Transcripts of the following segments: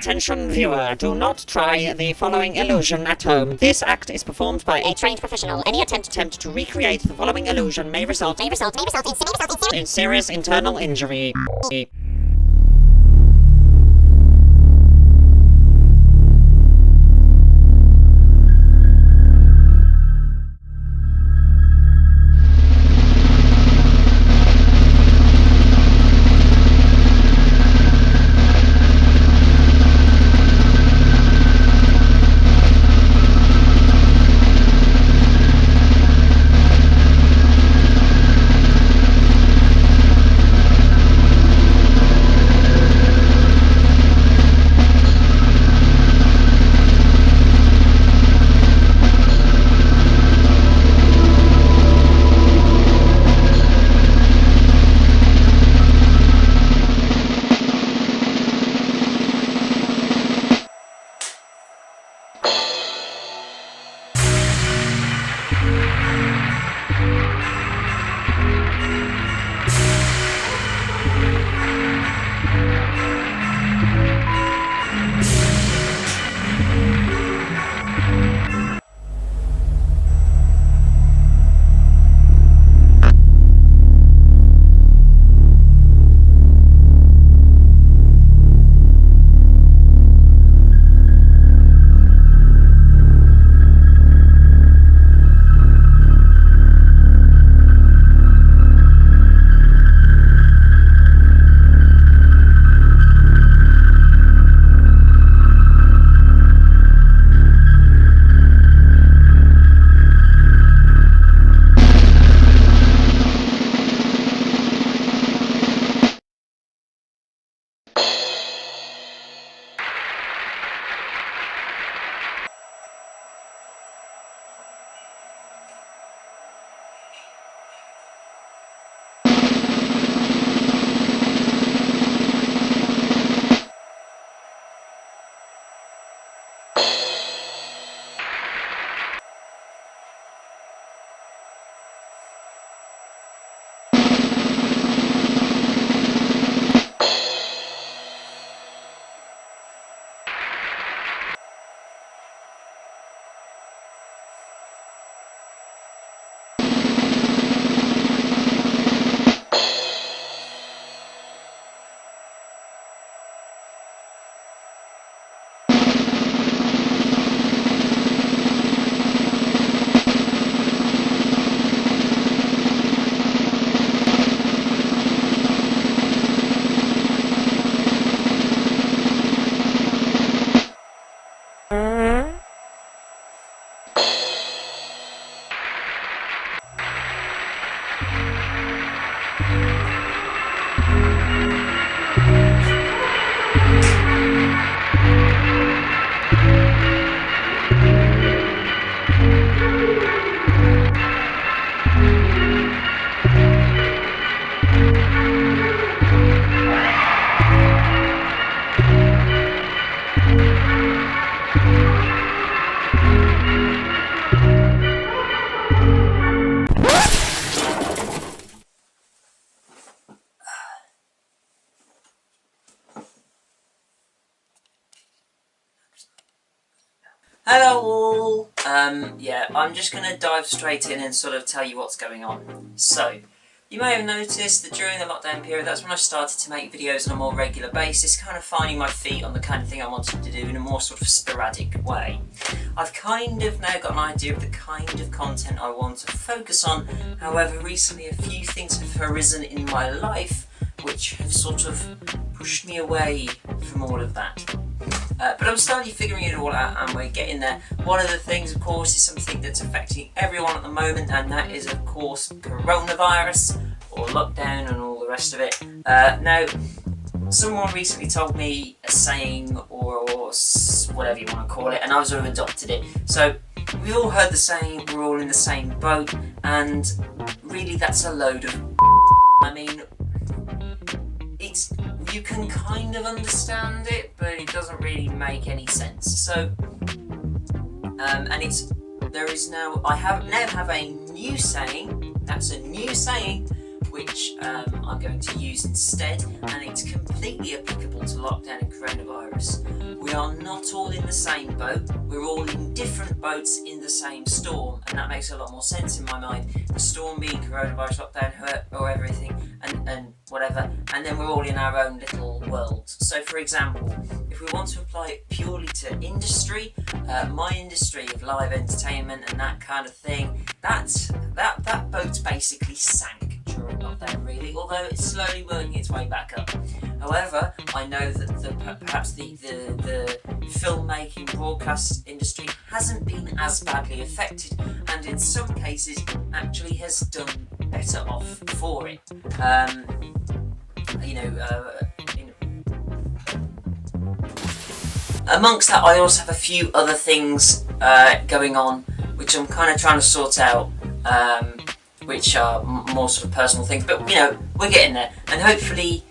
Attention viewer, do not try the following illusion at home. This act is performed by a trained professional. Any attempt to recreate the following illusion may result in serious internal injury. Hello all! Yeah, I'm just going to dive straight in and sort of tell you what's going on. So, you may have noticed that during the lockdown period, that's when I started to make videos on a more regular basis, kind of finding my feet on the kind of thing I wanted to do in a more sort of sporadic way. I've kind of now got an idea of the kind of content I want to focus on, however recently a few things have arisen in my life which have sort of pushed me away from all of that. But I'm slowly figuring it all out and we're getting there. One of the things, of course, is something that's affecting everyone at the moment, and that is, of course, coronavirus, or lockdown and all the rest of it. Now, someone recently told me a saying, or whatever you want to call it, and I've sort of adopted it. So, we all heard the saying, we're all in the same boat, and really that's a load of I mean, you can kind of understand it, but it doesn't really make any sense. So, and there is now, I now have a new saying, that's a new saying, which I'm going to use instead, and it's completely applicable to lockdown and coronavirus. We are not all in the same boat, we're all in different boats in the same storm, and that makes a lot more sense in my mind. The storm being coronavirus, lockdown, or everything, and whatever, and then we're all in our own little world. So for example, if we want to apply it purely to industry, my industry of live entertainment and that kind of thing, that boat basically sank during lockdown, really, although it's slowly working its way back up. However, I know that perhaps the filmmaking broadcast industry hasn't been as badly affected, and in some cases actually has done better off for it. Amongst that, I also have a few other things going on, which I'm kind of trying to sort out, which are more sort of personal things. But you know, we're getting there, and hopefully,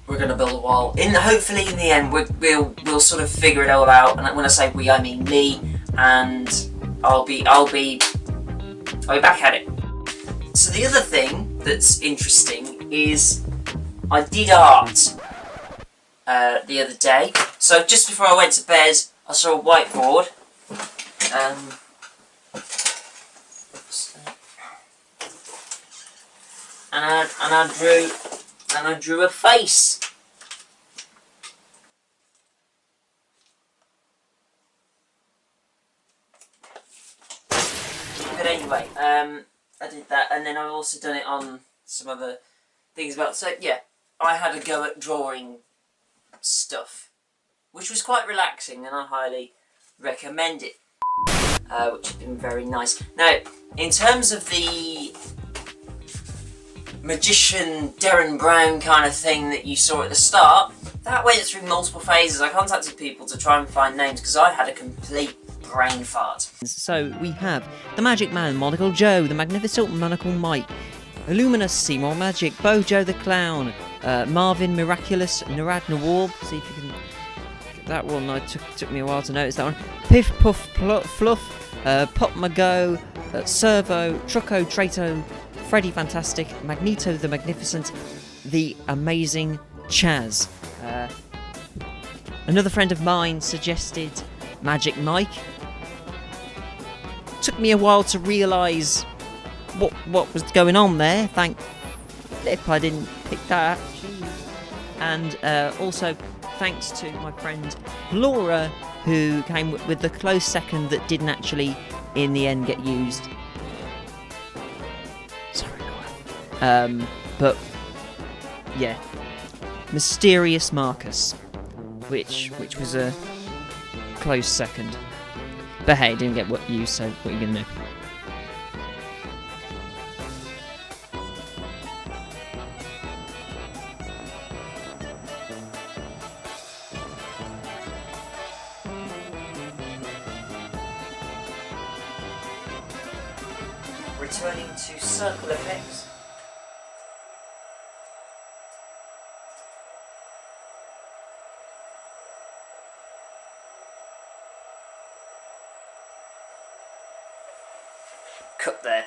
we're going to build a wall. Hopefully, in the end, we'll sort of figure it all out. And when I say we, I mean me, and I'll be back at it. So the other thing that's interesting is I did art the other day. So just before I went to bed, I saw a whiteboard. And I drew a face. But anyway, I did that, and then I've also done it on some other things about. So yeah, I had a go at drawing stuff, which was quite relaxing, and I highly recommend it, which has been very nice. Now, in terms of the magician Darren Frown kind of thing that you saw at the start, that went through multiple phases. I contacted people to try and find names because I had a complete brain fart. So we have the Magic Man, Monocle Joe, the Magnificent Monocle Mike, Illuminous Seymour Magic, Bojo the Clown, Marvin Miraculous, Narad Nawab. See if you can. That one took me a while to notice that one. Piff Puff Fluff, Pop Mago, Servo, Trucko Trato, Freddy Fantastic, Magneto the Magnificent, the Amazing Chaz. Another friend of mine suggested Magic Mike. Took me a while to realise what was going on there. Thank flip I didn't pick that. And also thanks to my friend Laura, who came with the close second that didn't actually in the end get used. Sorry, Laura. But yeah, Mysterious Marcus, which was a close second. But hey, didn't get what used, so what are you gonna do? Returning to circle effects. Cut there.